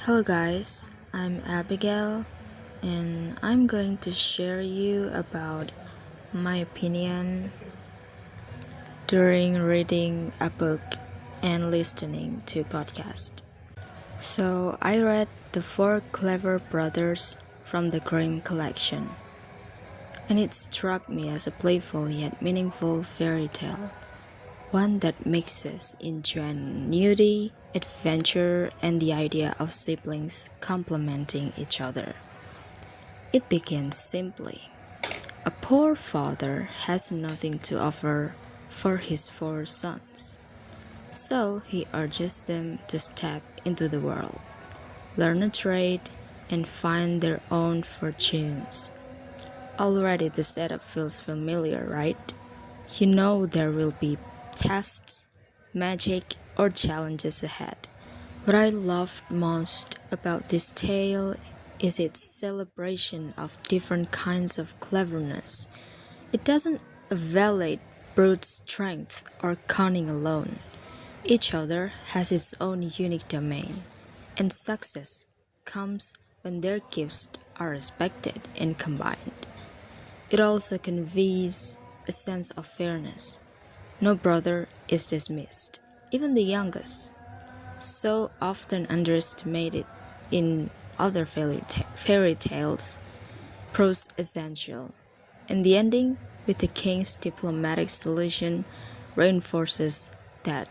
Hello guys, I'm Abigail and I'm going to share you about my opinion during reading a book and listening to podcast. So I read The Four Clever Brothers from the Grimm collection, and it struck me as a playful yet meaningful fairy tale, one that mixes ingenuity, adventure, and the idea of siblings complementing each other. It begins simply. A poor father has nothing to offer for his four sons, so he urges them to step into the world, learn a trade, and find their own fortunes. Already the setup feels familiar, right? You know there will be tests, magic, or challenges ahead. What I loved most about this tale is its celebration of different kinds of cleverness. It doesn't evaluate brute strength or cunning alone. Each other has its own unique domain, and success comes when their gifts are respected and combined. It also conveys a sense of fairness. No brother is dismissed, even the youngest, so often underestimated in other fairy tales, proves essential. And the ending, with the king's diplomatic solution, reinforces that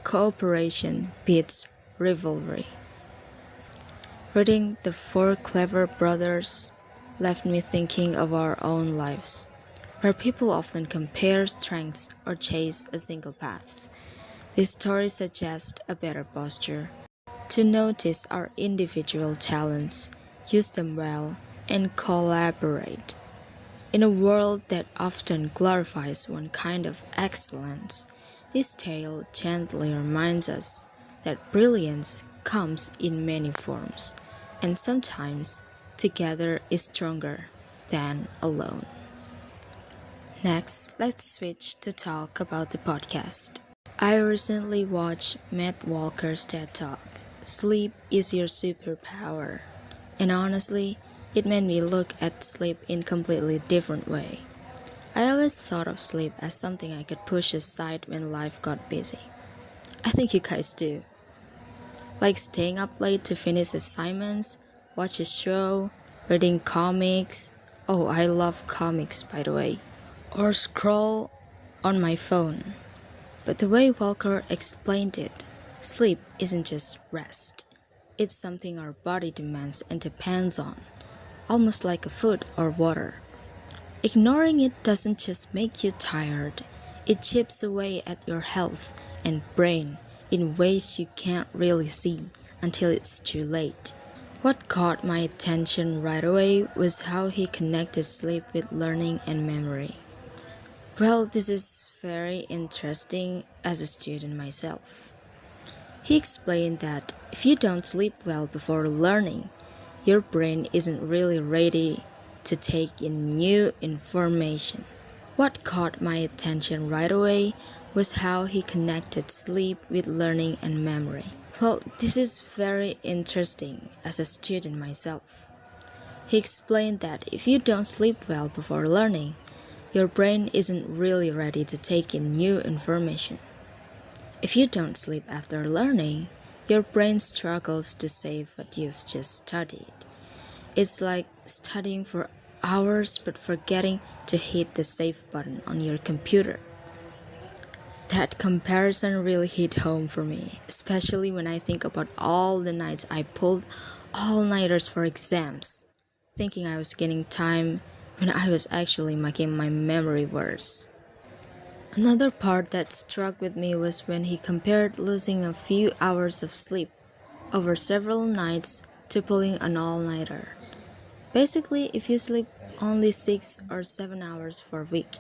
cooperation beats rivalry. Reading The Four Clever Brothers left me thinking of our own lives, where people often compare strengths or chase a single path. This story suggests a better posture to notice our individual talents, use them well, and collaborate. In a world that often glorifies one kind of excellence, this tale gently reminds us that brilliance comes in many forms, and sometimes together is stronger than alone. Next, let's switch to talk about the podcast. I recently watched Matt Walker's TED Talk, Sleep is Your Superpower, and honestly, it made me look at sleep in a completely different way. I always thought of sleep as something I could push aside when life got busy. I think you guys do. Like staying up late to finish assignments, watch a show, reading comics. Oh, I love comics by the way. Or scroll on my phone. But the way Walker explained it, sleep isn't just rest. It's something our body demands and depends on, almost like a food or water. Ignoring it doesn't just make you tired, it chips away at your health and brain in ways you can't really see until it's too late. What caught my attention right away was how he connected sleep with learning and memory. Well, this is very interesting as a student myself. He explained that if you don't sleep well before learning, your brain isn't really ready to take in new information. What caught my attention right away was how he connected sleep with learning and memory. Well, this is very interesting as a student myself. He explained that if you don't sleep well before learning, your brain isn't really ready to take in new information. If you don't sleep after learning, your brain struggles to save what you've just studied. It's like studying for hours but forgetting to hit the save button on your computer. That comparison really hit home for me, especially when I think about all the nights I pulled all-nighters for exams, thinking I was gaining time when I was actually making my memory worse. Another part that struck with me was when he compared losing a few hours of sleep over several nights to pulling an all-nighter. Basically, if you sleep only 6 or 7 hours for a week,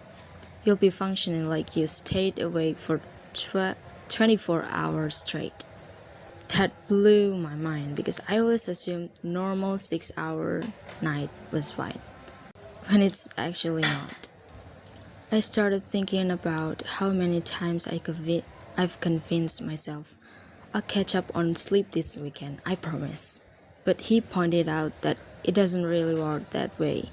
you'll be functioning like you stayed awake for 24 hours straight. That blew my mind because I always assumed normal 6-hour night was fine, when it's actually not. I started thinking about how many times I've convinced myself I'll catch up on sleep this weekend, I promise. But he pointed out that it doesn't really work that way.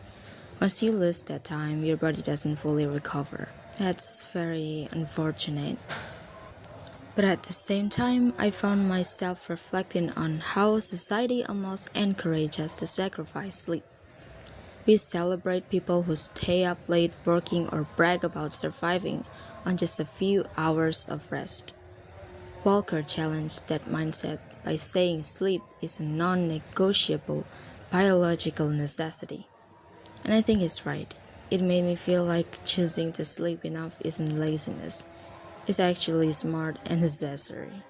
Once you lose that time, your body doesn't fully recover. That's very unfortunate. But at the same time, I found myself reflecting on how society almost encourages us to sacrifice sleep. We celebrate people who stay up late working or brag about surviving on just a few hours of rest. Walker challenged that mindset by saying sleep is a non negotiable biological necessity. And I think he's right. It made me feel like choosing to sleep enough isn't laziness, it's actually smart and necessary.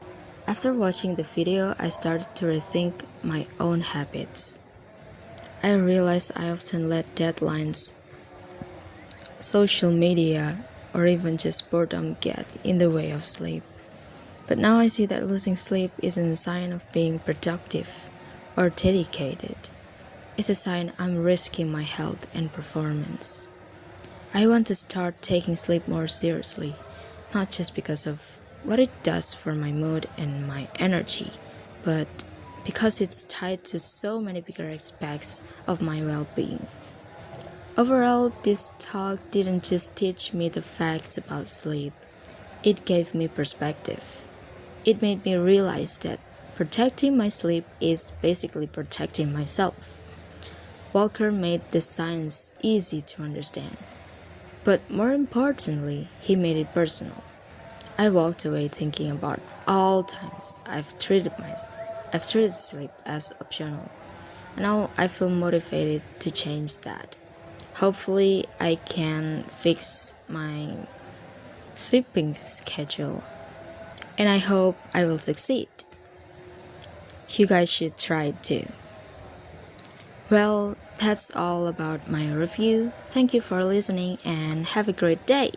After watching the video, I started to rethink my own habits. I realized I often let deadlines, social media, or even just boredom get in the way of sleep. But now I see that losing sleep isn't a sign of being productive or dedicated. It's a sign I'm risking my health and performance. I want to start taking sleep more seriously, not just because of what it does for my mood and my energy, but because it's tied to so many bigger aspects of my well being. Overall, this talk didn't just teach me the facts about sleep, it gave me perspective. It made me realize that protecting my sleep is basically protecting myself. Walker made the science easy to understand, but more importantly, he made it personal. I walked away thinking about all times I've treated sleep as optional. Now I feel motivated to change that. Hopefully I can fix my sleeping schedule and I hope I will succeed. You guys should try it too. Well, that's all about my review. Thank you for listening and have a great day.